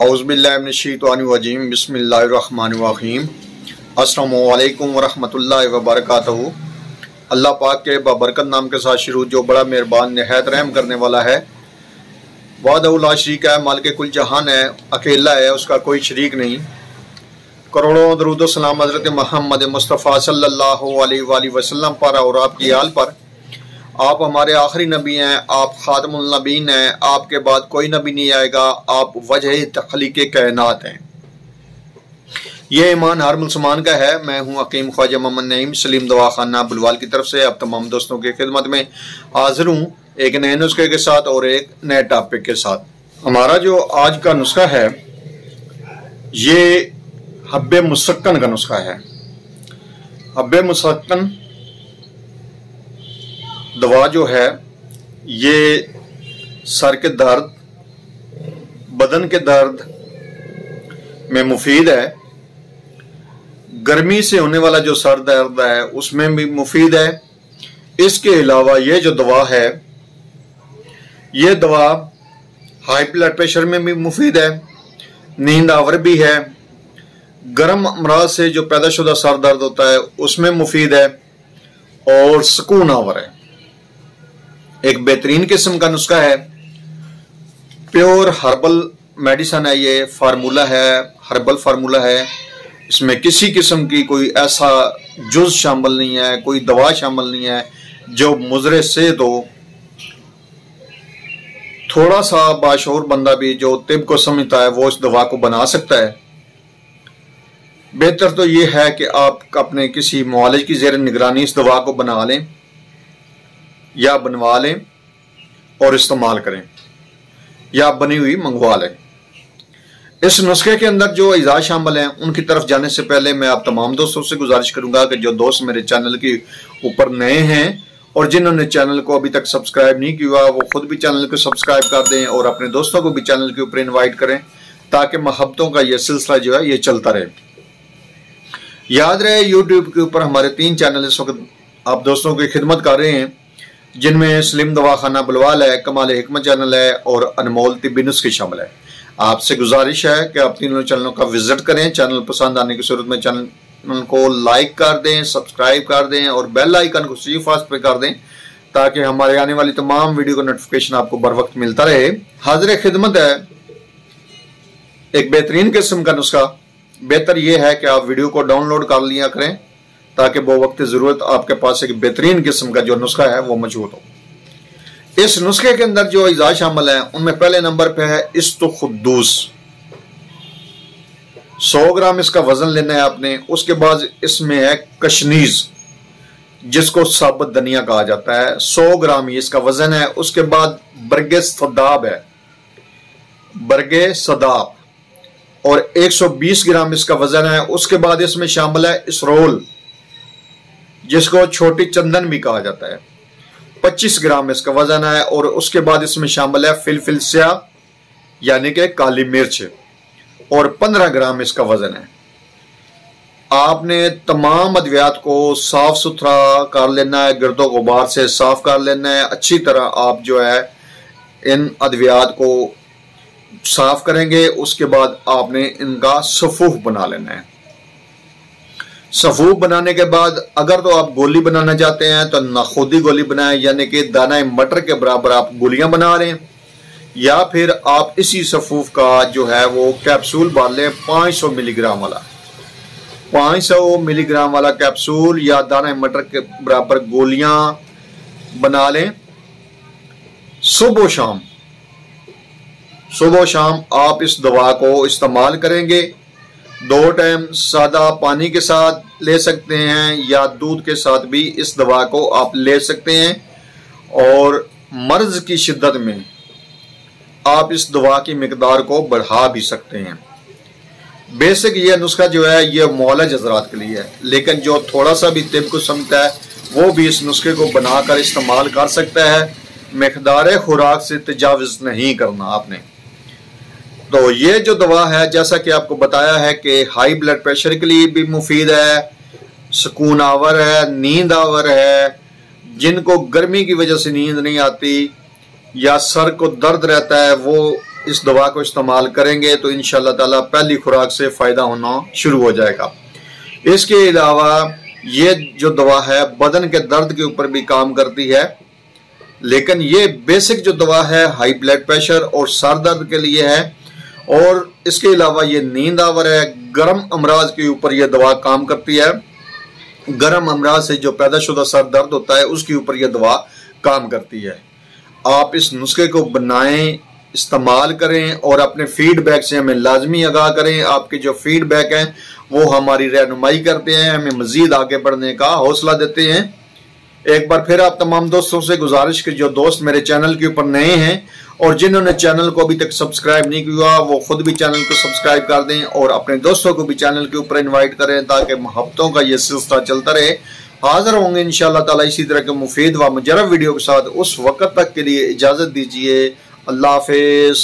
औज़ुबिल्लाहिमिनश्शैतानिर्रजीम बिस्मिल्लाहिर्रहमानिर्रहीम। अस्सलामु अलैकुम वरहमतुल्लाहि वबरकातुहू। अल्लाह पाक के बाबरकत नाम के साथ शुरू जो बड़ा मेहरबान निहायत रहम करने वाला है। वहदहू ला शरीक है, मालिक कुल जहान है, अकेला है, उसका कोई शरीक नहीं। करोड़ों दरूद व सलाम हज़रत मोहम्मद मुस्तफ़ा सल्लल्लाहु अलैहि वसल्लम पर और आपकी आल पर। आप हमारे आखिरी नबी हैं, आप खातमुल नबीन हैं, आपके बाद कोई नबी नहीं आएगा, आप वजह तख्लीक कायनात हैं। ये ईमान हर मुसलमान का है। मैं हूँ हकीम ख्वाजा मोहम्मद नईम सलीम दवाखाना बुलवाल की तरफ से आप तमाम दोस्तों की खिदमत में हाजिर हूँ एक नए नुस्खे के साथ और एक नए टॉपिक के साथ। हमारा जो आज का नुस्खा है ये हब्बे मुसक्कन का नुस्खा है। हब्बे मुसक्कन दवा जो है ये सर के दर्द, बदन के दर्द में मुफीद है। गर्मी से होने वाला जो सर दर्द है उसमें भी मुफीद है। इसके अलावा ये जो दवा है ये दवा हाई ब्लड प्रेशर में भी मुफीद है, नींद आवर भी है, गर्म अमराज से जो पैदाशुदा सर दर्द होता है उसमें मुफीद है और सुकून आवर है। एक बेहतरीन किस्म का नुस्खा है, प्योर हर्बल मेडिसन है, ये फार्मूला है, हर्बल फार्मूला है। इसमें किसी किस्म की कोई ऐसा जुज शामिल नहीं है, कोई दवा शामिल नहीं है जो मुजरे सेहत हो। थोड़ा सा बाशऊर बंदा भी जो तिब को समझता है वो इस दवा को बना सकता है। बेहतर तो ये है कि आप अपने किसी मुआलिज की ज़ेर निगरानी इस दवा को बना लें या बनवा लें और इस्तेमाल करें या बनी हुई मंगवा लें। इस नुस्खे के अंदर जो अज़ा शामिल हैं उनकी तरफ जाने से पहले मैं आप तमाम दोस्तों से गुजारिश करूंगा कि जो दोस्त मेरे चैनल के ऊपर नए हैं और जिन्होंने चैनल को अभी तक सब्सक्राइब नहीं किया वो खुद भी चैनल को सब्सक्राइब कर दें और अपने दोस्तों को भी चैनल के ऊपर इन्वाइट करें ताकि मोहब्बतों का ये सिलसिला जो है ये चलता रहे। याद रहे यूट्यूब के ऊपर हमारे 3 चैनल इस वक्त आप दोस्तों की खिदमत कर रहे हैं, जिनमें सलीम दवाखाना बुलवाल है, कमाल हिकमत चैनल है और अनमोल तिब्बी नुस्खे शामिल है। आपसे गुजारिश है कि आप तीनों चैनलों का विजिट करें। चैनल पसंद आने की सूरत में चैनल को लाइक कर दें, सब्सक्राइब कर दें और बेल आइकन को सी फास्ट पे कर दें ताकि हमारे आने वाली तमाम वीडियो का नोटिफिकेशन आपको बर वक्त मिलता रहे। हाजिर खिदमत है एक बेहतरीन किस्म का नुस्खा। बेहतर यह है कि आप वीडियो को डाउनलोड कर लिया करें ताकि वो वक्त जरूरत आपके पास एक बेहतरीन किस्म का जो नुस्खा है वो मौजूद हो। इस नुस्खे के अंदर जो अज़ा शामिल है उनमें पहले नंबर पे है इस्तुखुद्दूस। 100 ग्राम इसका वजन लेना है आपने। उसके बाद इसमें है कशनीज जिसको साबुत धनिया कहा जाता है, 100 ग्राम ही इसका वजन है। उसके बाद बरगे सदाब है, बरगे सदाब और 120 ग्राम इसका वजन है। उसके बाद इसमें शामिल है इसरोल जिसको छोटी चंदन भी कहा जाता है, 25 ग्राम इसका वजन है। और उसके बाद इसमें शामिल है फिलफिल स्याह यानी कि काली मिर्च और 15 ग्राम इसका वजन है। आपने तमाम अद्वियात को साफ सुथरा कर लेना है, गिरदो गुबार से साफ कर लेना है। अच्छी तरह आप जो है इन अद्वियात को साफ करेंगे। उसके बाद आपने इनका सफूफ बना लेना है। सफूफ बनाने के बाद अगर तो आप गोली बनाना चाहते हैं तो नाखुदी गोली बनाएं यानी कि दाना मटर के बराबर आप गोलियां बना लें, या फिर आप इसी सफूफ का जो है वो कैप्सूल बांध लें 500 मिलीग्राम वाला, 500 मिलीग्राम वाला कैप्सूल या दाना मटर के बराबर गोलियां बना लें। सुबह शाम आप इस दवा को इस्तेमाल करेंगे। 2 टाइम सादा पानी के साथ ले सकते हैं या दूध के साथ भी इस दवा को आप ले सकते हैं। और मर्ज की शिद्दत में आप इस दवा की मिकदार को बढ़ा भी सकते हैं। बेसिक ये नुस्खा जो है ये मौलज हजरात के लिए है, लेकिन जो थोड़ा सा भी तिब को समझता है वो भी इस नुस्खे को बनाकर इस्तेमाल कर सकता है। मिकदार खुराक से तजावुज़ नहीं करना आपने। तो ये जो दवा है जैसा कि आपको बताया है कि हाई ब्लड प्रेशर के लिए भी मुफीद है, सुकून आवर है, नींद आवर है, जिनको गर्मी की वजह से नींद नहीं आती या सर को दर्द रहता है वो اس دوا کو استعمال کریں گے تو انشاءاللہ تعالی پہلی خوراک سے فائدہ ہونا شروع ہو جائے گا۔ اس کے علاوہ یہ جو دوا ہے بدن کے درد کے اوپر بھی کام کرتی ہے، لیکن یہ بیسک جو دوا ہے ہائی بلڈ پریشر اور سر درد کے لیے ہے، اور اس کے علاوہ یہ نیند آور ہے، گرم امراض کے اوپر یہ دوا کام کرتی ہے، گرم امراض سے جو پیدا شدہ سر درد ہوتا ہے اس کے اوپر یہ دوا کام کرتی ہے۔ آپ اس نسخے کو بنائیں، استعمال کریں اور اپنے فیڈ بیک سے ہمیں لازمی آگاہ کریں۔ آپ کے جو فیڈ بیک ہیں وہ ہماری رہنمائی کرتے ہیں، ہمیں مزید آگے بڑھنے کا حوصلہ دیتے ہیں۔ ایک بار پھر آپ تمام دوستوں سے گزارش کہ جو دوست میرے چینل کے اوپر نئے ہیں اور جنہوں نے چینل کو ابھی تک سبسکرائب نہیں کیا وہ خود بھی چینل کو سبسکرائب کر دیں اور اپنے دوستوں کو بھی چینل کے اوپر انوائٹ کریں تاکہ محبتوں کا یہ سلسلہ چلتا رہے۔ حاضر ہوں گے انشاءاللہ تعالی اسی طرح کے مفید و مجرب ویڈیو کے ساتھ۔ اس وقت تک کے لیے اجازت دیجیے، اللہ حافظ۔